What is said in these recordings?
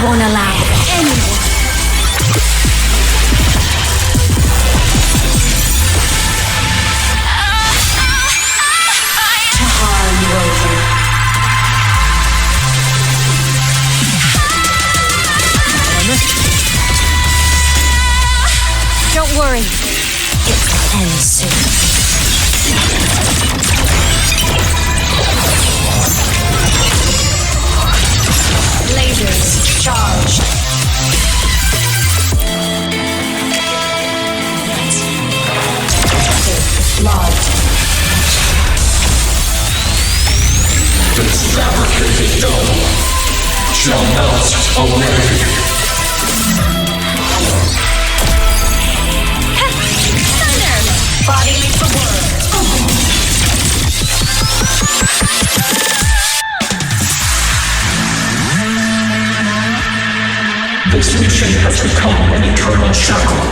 won't allow anyone to harm Rover. Don't worry, it will end soon. Lasers charged. Logged. This fabricated dome shall melt away. Thunder! Body leaps the word. This mission has become an eternal shackle.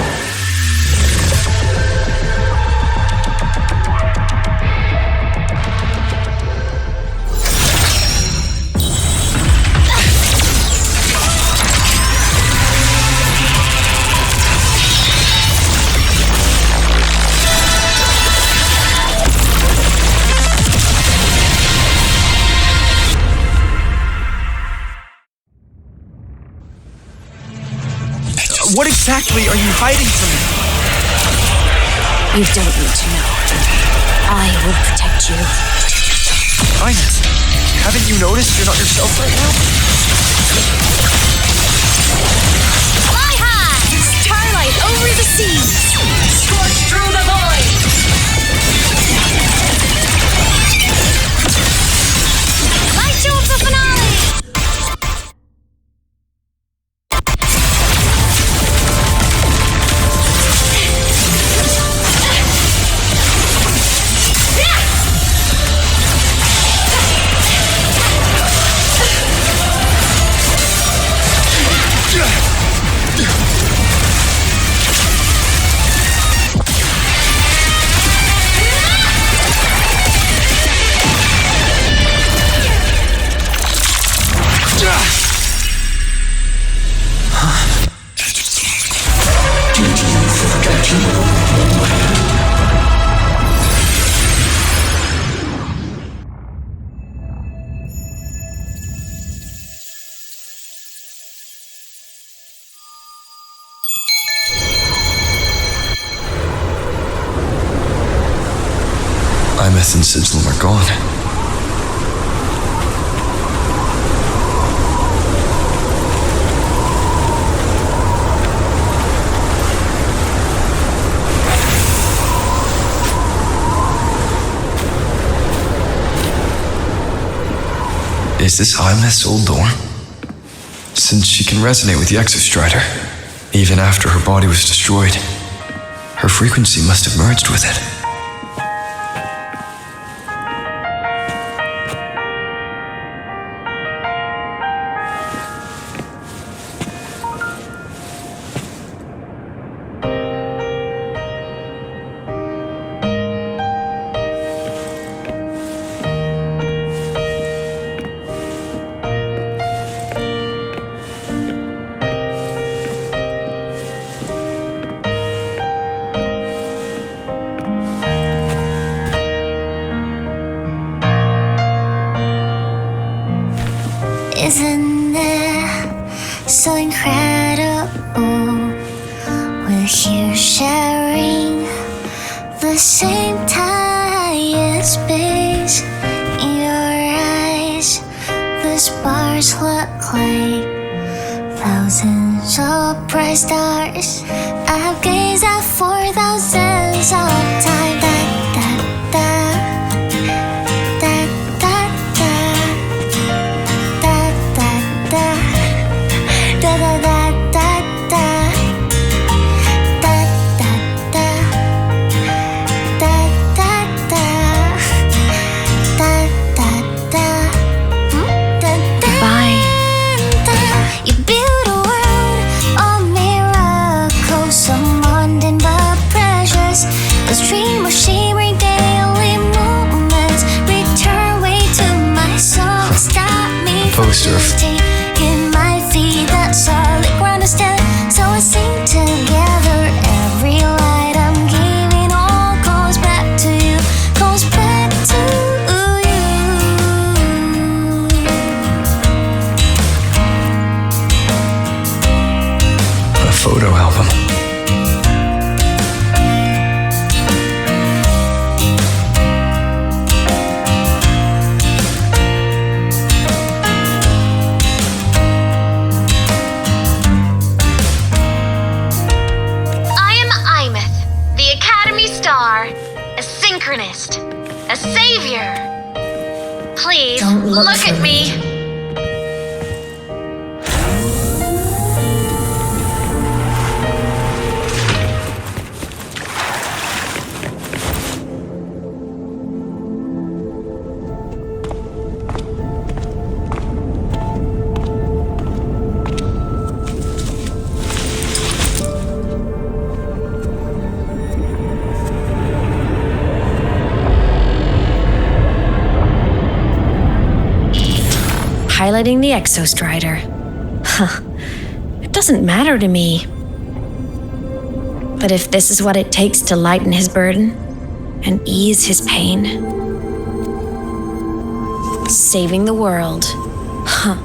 What exactly are you hiding from me? You don't need to know. I will protect you. Aemeath, haven't you noticed you're not yourself right now? Fly high! Starlight over the seas! Scorch through the void! Light you up the finale! Aemeath and Sigilum are gone. Is this Aemeath's old door? Since she can resonate with the Exostrider, even after her body was destroyed, her frequency must have merged with it. Isn't it so incredible? We're here sharing the same time and space. In your eyes, the sparks look like thousands of bright stars. I've gazed at for thousands of times. Dream of we sing together. Every light I'm giving all goes back to you, goes back to you. A photo album. I am Aemeath, the Academy Star, a synchronist, a savior. Please, Don't look look for at me. Highlighting the Exostrider. Huh. It doesn't matter to me. But if this is what it takes to lighten his burden and ease his pain, saving the world. Huh.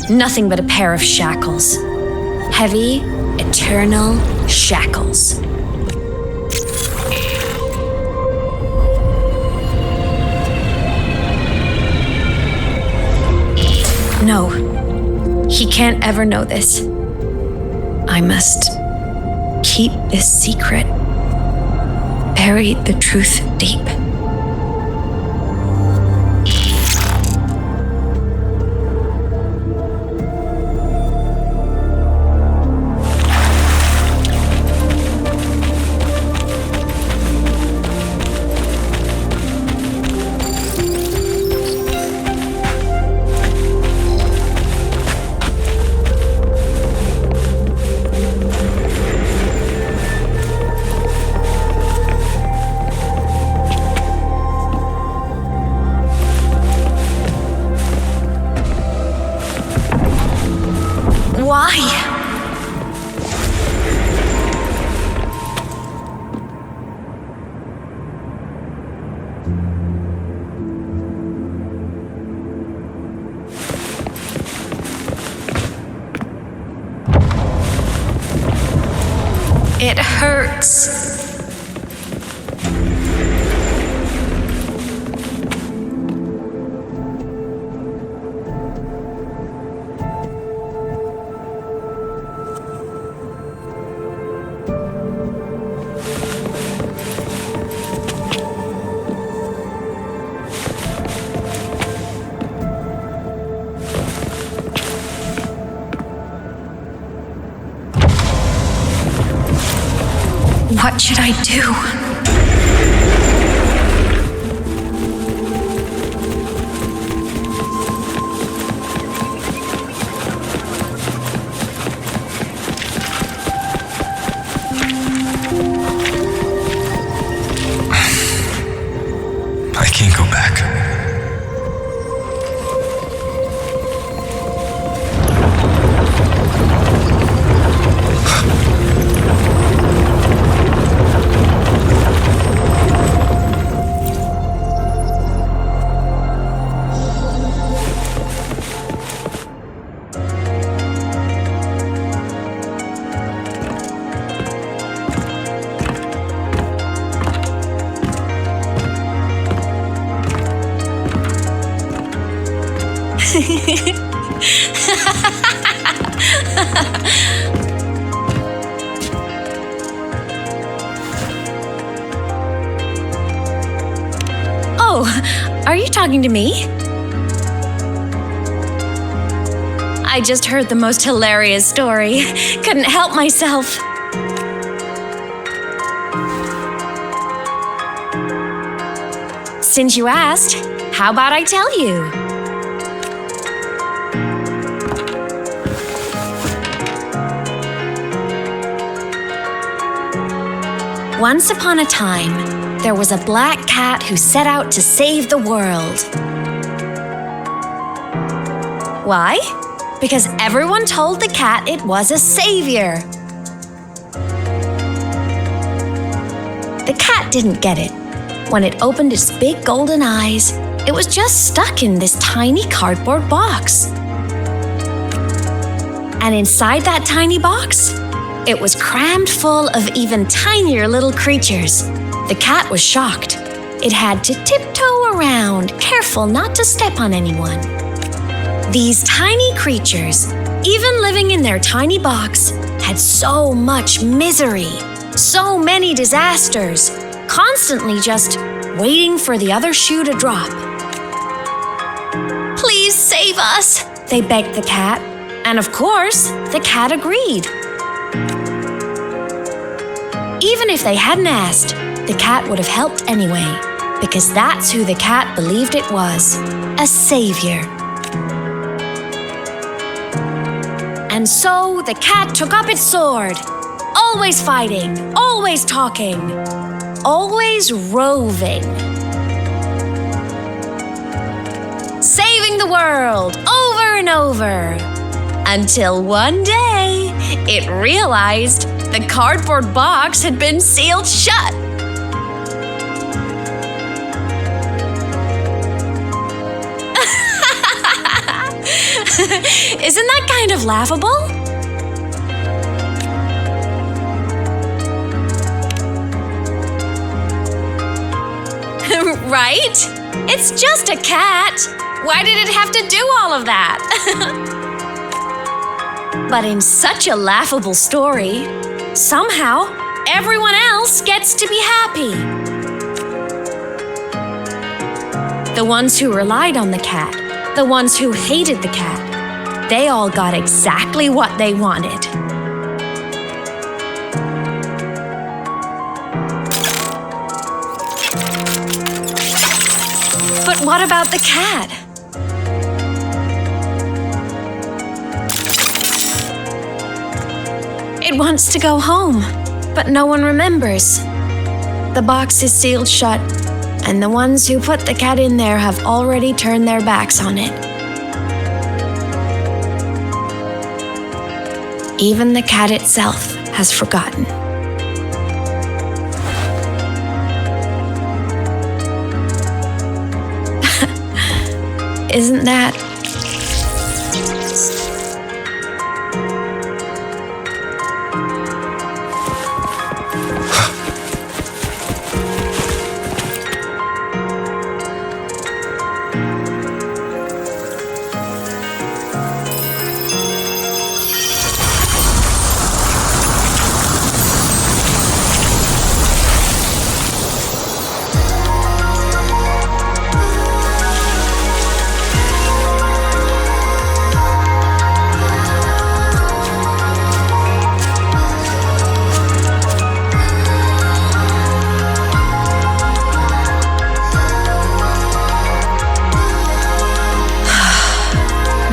Nothing but a pair of shackles. Heavy, eternal shackles. No, he can't ever know this. I must keep this secret. Bury the truth deep. Why? It hurts. What should I do? I can't go back. Oh, are you talking to me? I just heard the most hilarious story. Couldn't help myself. Since you asked, how about I tell you? Once upon a time, there was a black cat who set out to save the world. Why? because everyone told the cat it was a savior. The cat didn't get it. When it opened its big golden eyes, it was just stuck in this tiny cardboard box. And inside that tiny box, it was crammed full of even tinier little creatures. The cat was shocked. It had to tiptoe around, careful not to step on anyone. These tiny creatures, even living in their tiny box, had so much misery, so many disasters, constantly just waiting for the other shoe to drop. "Please save us," they begged the cat. And of course, the cat agreed. Even if they hadn't asked, the cat would have helped anyway, because that's who the cat believed it was, a savior. And so the cat took up its sword, always fighting, always talking, always roving. Saving the world over and over. Until one day, it realized the cardboard box had been sealed shut. Isn't that kind of laughable? Right? It's just a cat. Why did it have to do all of that? But in such a laughable story, somehow everyone else gets to be happy. The ones who relied on the cat, the ones who hated the cat, they all got exactly what they wanted. But what about the cat? It wants to go home, but no one remembers. The box is sealed shut, and the ones who put the cat in there have already turned their backs on it. Even the cat itself has forgotten. Isn't that...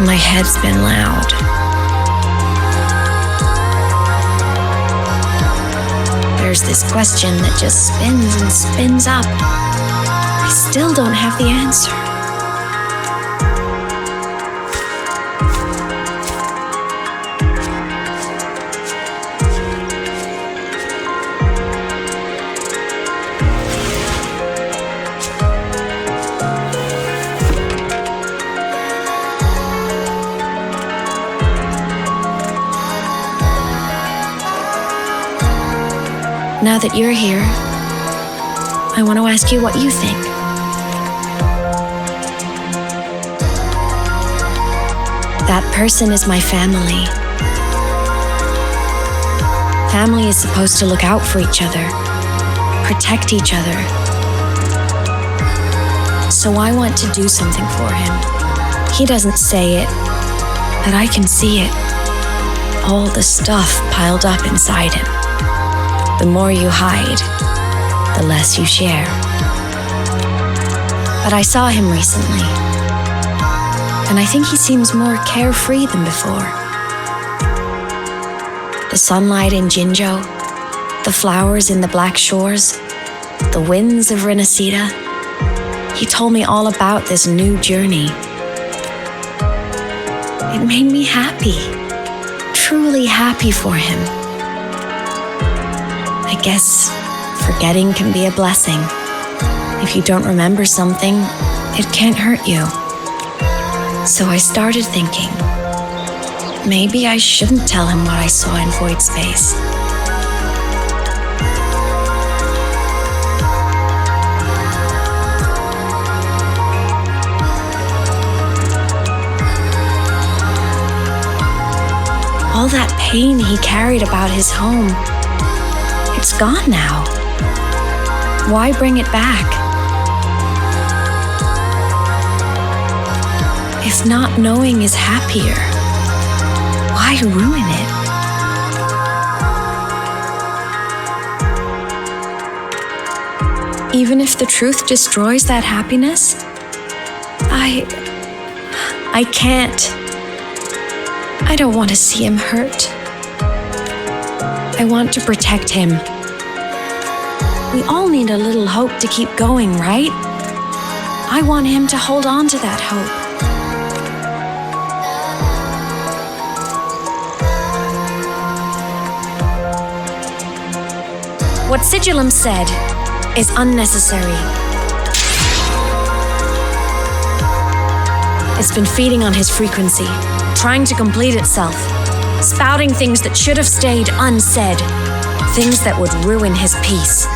My head's been loud. There's this question that just spins and spins up. I still don't have the answer. Now that you're here, I want to ask you what you think. That person is my family. Family is supposed to look out for each other, protect each other. So I want to do something for him. He doesn't say it, but I can see it. All the stuff piled up inside him. The more you hide, the less you share. But I saw him recently, and I think he seems more carefree than before. The sunlight in Jinjo, the flowers in the Black Shores, the winds of Renacida. He told me all about this new journey. It made me happy. Truly happy for him. I guess forgetting can be a blessing. If you don't remember something, it can't hurt you. So I started thinking, maybe I shouldn't tell him what I saw in void space. All that pain he carried about his home, it's gone now. Why bring it back? If not knowing is happier, why ruin it? Even if the truth destroys that happiness, I can't. I don't want to see him hurt. I want to protect him. We all need a little hope to keep going, right? I want him to hold on to that hope. What Sigillum said is unnecessary. It's been feeding on his frequency, trying to complete itself, spouting things that should have stayed unsaid, things that would ruin his peace.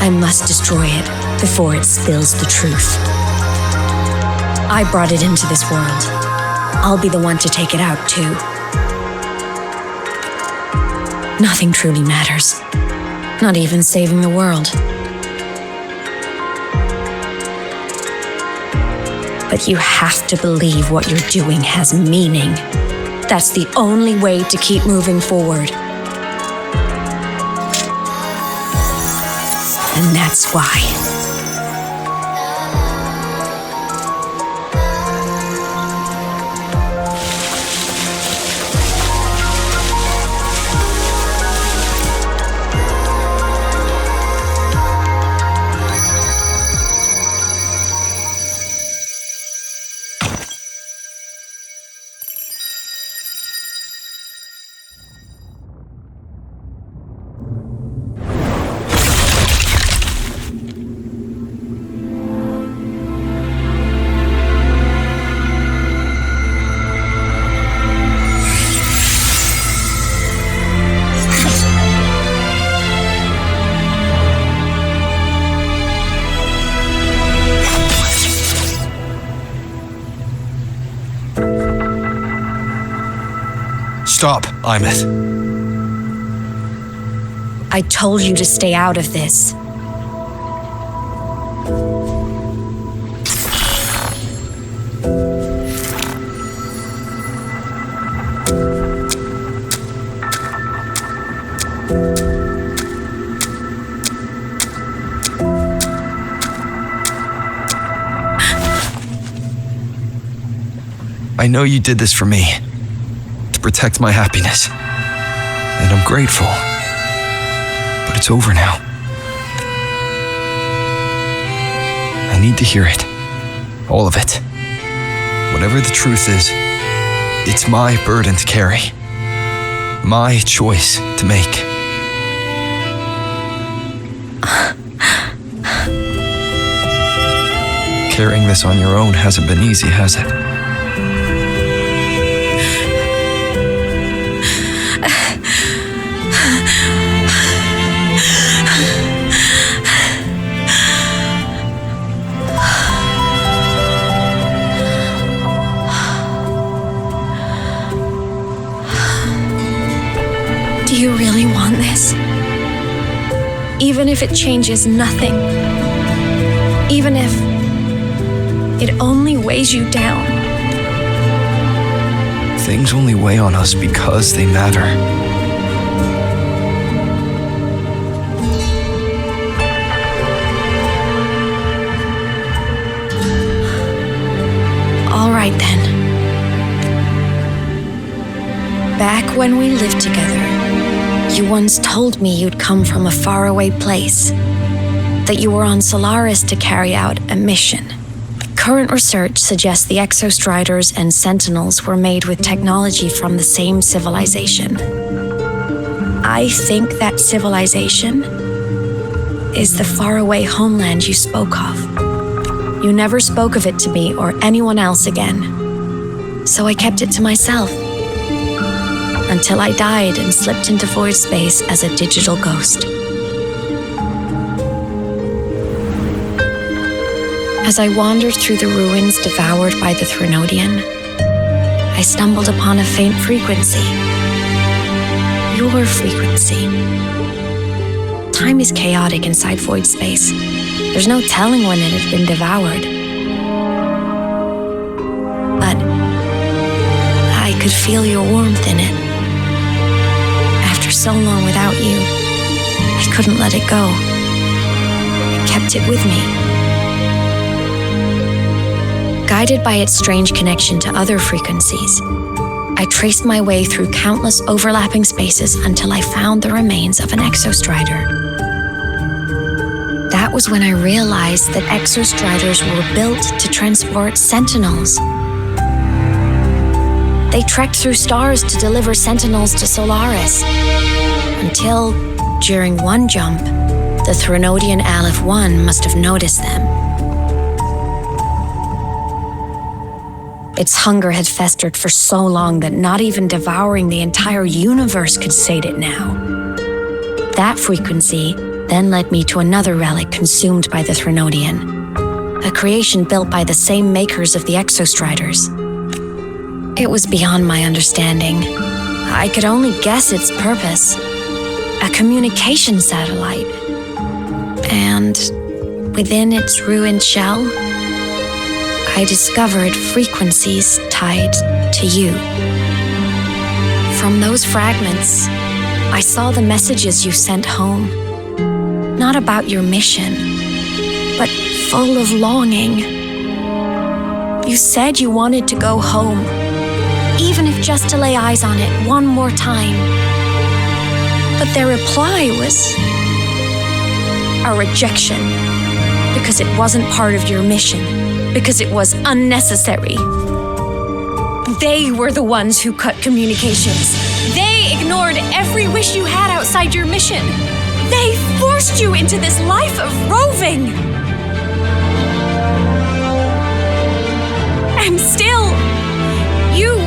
I must destroy it before it spills the truth. I brought it into this world. I'll be the one to take it out too. Nothing truly matters. Not even saving the world. But you have to believe what you're doing has meaning. That's the only way to keep moving forward. And that's why. Stop, Aemeath. I told you to stay out of this. I know you did this for me, to protect my happiness, and I'm grateful. But it's over now. I need to hear it. All of it. Whatever the truth is, it's my burden to carry. My choice to make. Carrying this on your own hasn't been easy, has it? Do you really want this? Even if it changes nothing? Even if it only weighs you down? Things only weigh on us because they matter. All right then. Back when we lived together, You once told me you'd come from a faraway place, that you were on Solaris to carry out a mission. Current research suggests the Exostriders and Sentinels were made with technology from the same civilization. I think that civilization is the faraway homeland you spoke of. You never spoke of it to me or anyone else again, so I kept it to myself until I died and slipped into void space as a digital ghost. As I wandered through the ruins devoured by the Threnodian, I stumbled upon a faint frequency. Your frequency. Time is chaotic inside void space. There's no telling when it had been devoured. But I could feel your warmth in it. After so long without you, I couldn't let it go. I kept it with me. Guided by its strange connection to other frequencies, I traced my way through countless overlapping spaces until I found the remains of an Exostrider. That was when I realized that Exostriders were built to transport Sentinels. They trekked through stars to deliver Sentinels to Solaris, until, during one jump, the Threnodian Aleph 1 must have noticed them. Its hunger had festered for so long that not even devouring the entire universe could sate it now. That frequency then led me to another relic consumed by the Threnodian, a creation built by the same makers of the Exostriders. It was beyond my understanding. I could only guess its purpose. A communication satellite. And within its ruined shell, I discovered frequencies tied to you. From those fragments, I saw the messages you sent home. Not about your mission, but full of longing. You said you wanted to go home, even if just to lay eyes on it one more time. But their reply was a rejection, because it wasn't part of your mission. Because it was unnecessary. They were the ones who cut communications. They ignored every wish you had outside your mission. They forced you into this life of roving. And still, you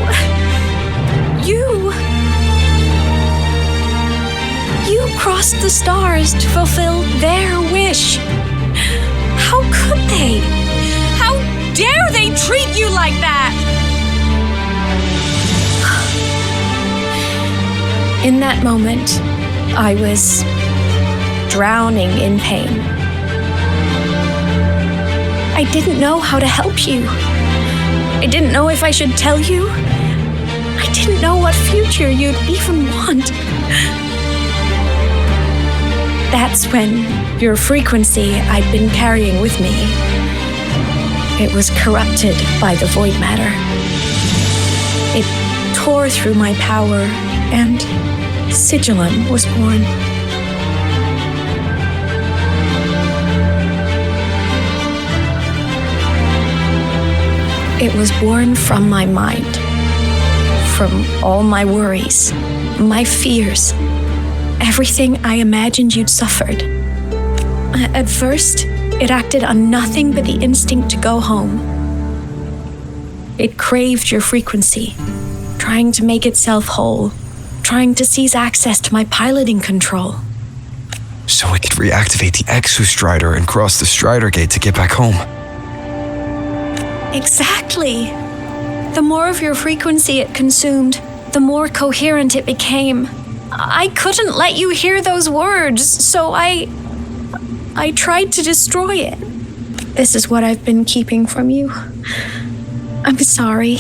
crossed the stars to fulfill their wish. How could they? How dare they treat you like that? In that moment, I was drowning in pain. I didn't know how to help you. I didn't know if I should tell you. I didn't know what future you'd even want. That's when your frequency I'd been carrying with me, it was corrupted by the void matter. It tore through my power, and Sigillum was born. It was born from my mind, from all my worries, my fears, everything I imagined you'd suffered. At first, it acted on nothing but the instinct to go home. It craved your frequency, trying to make itself whole, trying to seize access to my piloting control. So it could reactivate the Exostrider and cross the Strider Gate to get back home. Exactly. The more of your frequency it consumed, the more coherent it became. I couldn't let you hear those words, so I tried to destroy it. This is what I've been keeping from you. I'm sorry.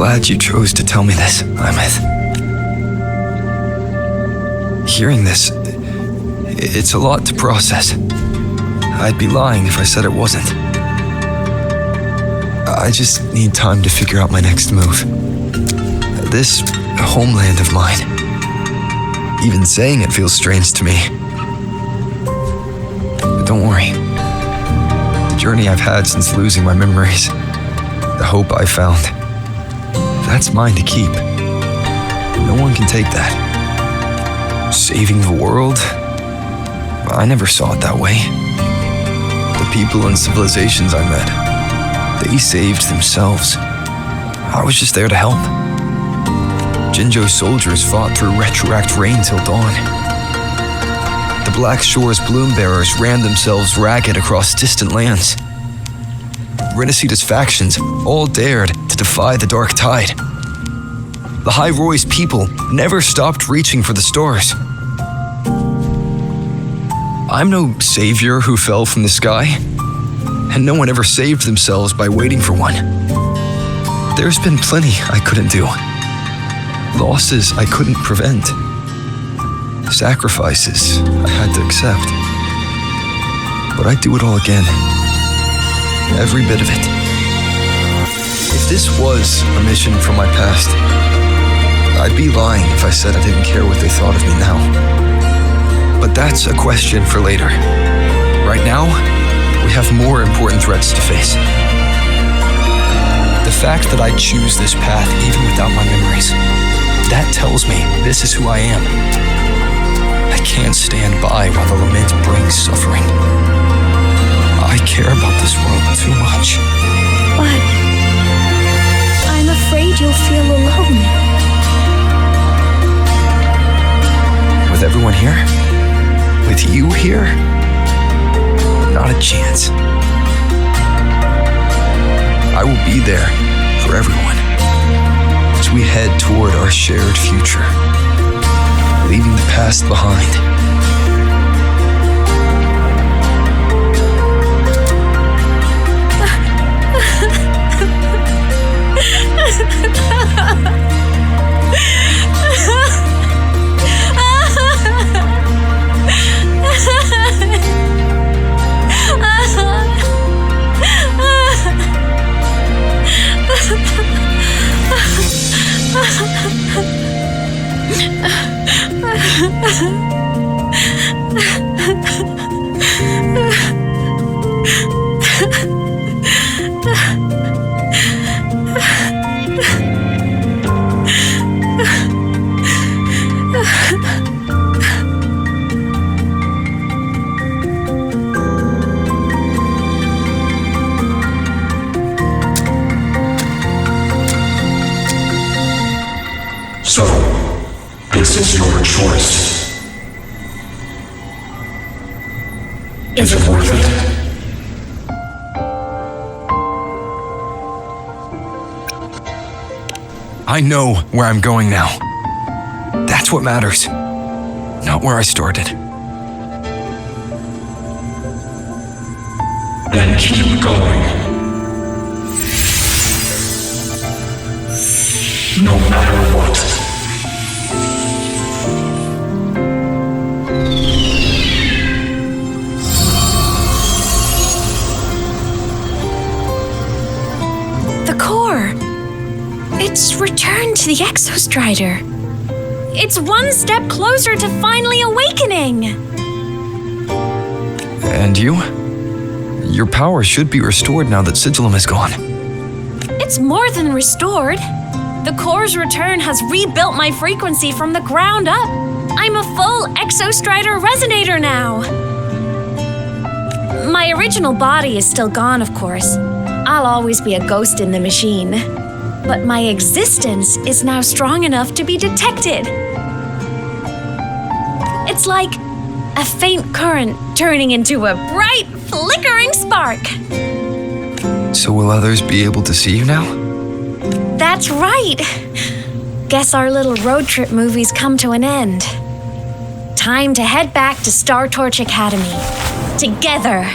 glad you chose to tell me this, Aemeath. Hearing this, it's a lot to process. I'd be lying if I said it wasn't. I just need time to figure out my next move. This homeland of mine, even saying it feels strange to me. But don't worry. The journey I've had since losing my memories, the hope I found, that's mine to keep. No one can take that. Saving the world? I never saw it that way. The people and civilizations I met, they saved themselves. I was just there to help. Jinzhou's soldiers fought through retroact rain till dawn. The Black Shore's bloom bearers ran themselves ragged across distant lands. Renacita's factions all dared to defy the dark tide. The High Roy's people never stopped reaching for the stars. I'm no savior who fell from the sky, and no one ever saved themselves by waiting for one. There's been plenty I couldn't do. Losses I couldn't prevent. Sacrifices I had to accept. But I'd do it all again. Every bit of it. If this was a mission from my past, I'd be lying if I said I didn't care what they thought of me now. But that's a question for later. Right now, we have more important threats to face. The fact that I choose this path even without my memories, that tells me this is who I am. I can't stand by while the lament brings suffering. I care about this world too much. But I'm afraid you'll feel alone. With everyone here? With you here? Not a chance. I will be there for everyone as we head toward our shared future, leaving the past behind. So, this is your choice. Is it worth it? I know where I'm going now. That's what matters. Not where I started. Then keep going. No matter what. The core. It's returned to the Exostrider. It's one step closer to finally awakening. And you? Your power should be restored now that Sigillum is gone. It's more than restored. The core's return has rebuilt my frequency from the ground up. I'm a full Exostrider resonator now. My original body is still gone, of course. I'll always be a ghost in the machine. But my existence is now strong enough to be detected. It's like a faint current turning into a bright, flickering spark. So will others be able to see you now? That's right. Guess our little road trip movie's come to an end. Time to head back to Star Torch Academy. Together.